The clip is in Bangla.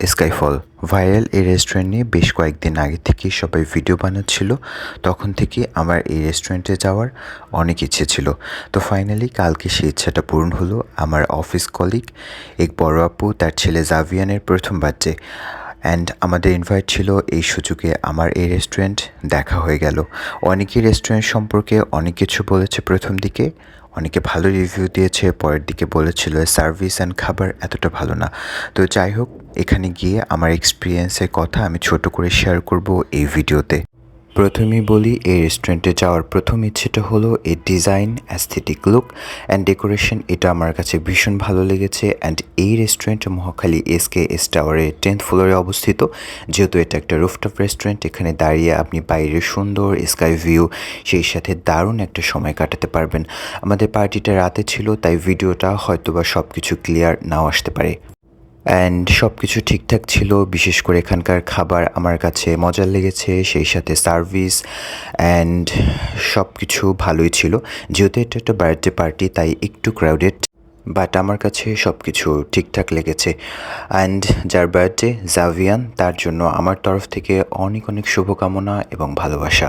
স্কাইফল ভাইরাল এই রেস্টুরেন্ট নিয়ে বেশ কয়েকদিন আগে থেকেই সবাই ভিডিও বানাচ্ছিল। তখন থেকে আমার এই রেস্টুরেন্টে যাওয়ার অনেক ইচ্ছে ছিল। তো ফাইনালি কালকে সেই ইচ্ছাটা পূরণ হলো। আমার অফিস কলিগ এক বড় আপু, তার ছেলে জাভিয়ানের প্রথম বার্থডে, অ্যান্ড আমাদের ইনভাইট ছিল। এই সুযোগে আমার এই রেস্টুরেন্ট দেখা হয়ে গেল। অনেকেই রেস্টুরেন্ট সম্পর্কে অনেক কিছু বলেছে। প্রথম দিকে অনেকে ভালো রিভিউ দিয়েছে, পরের দিকে বলেছিল সার্ভিস অ্যান্ড খাবার এতটা ভালো না। তো যাই হোক, এখানে গিয়ে আমার এক্সপিরিয়েন্সের কথা আমি ছোট করে শেয়ার করব এই ভিডিওতে। প্রথমেই বলি, এই রেস্টুরেন্টে যাওয়ার প্রথম ইচ্ছেটা হলো এর design, aesthetic look and decoration. এটা আমার কাছে ভীষণ ভালো লেগেছে। অ্যান্ড এই রেস্টুরেন্ট মহাখালী SKS টাওয়ারে 10th ফ্লোরে অবস্থিত। যেহেতু এটা একটা রুফটপ রেস্টুরেন্ট, এখানে দাঁড়িয়ে আপনি বাইরের সুন্দর স্কাই ভিউ, সেই সাথে দারুণ একটা সময় কাটাতে পারবেন। আমাদের পার্টিটা রাতে ছিল, তাই ভিডিওটা হয়তোবা সব কিছু ক্লিয়ার নাও আসতে পারে। অ্যান্ড সব কিছু ঠিকঠাক ছিল। বিশেষ করে এখানকার খাবার আমার কাছে মজার লেগেছে, সেই সাথে সার্ভিস অ্যান্ড সব কিছু ভালোই ছিল। যেহেতু এটা একটা বার্থডে পার্টি, তাই একটু ক্রাউডেড, বাট আমার কাছে সব কিছু ঠিকঠাক লেগেছে। অ্যান্ড যার বার্থডে জাভিয়ান, তার জন্য আমার তরফ থেকে অনেক অনেক শুভকামনা এবং ভালোবাসা।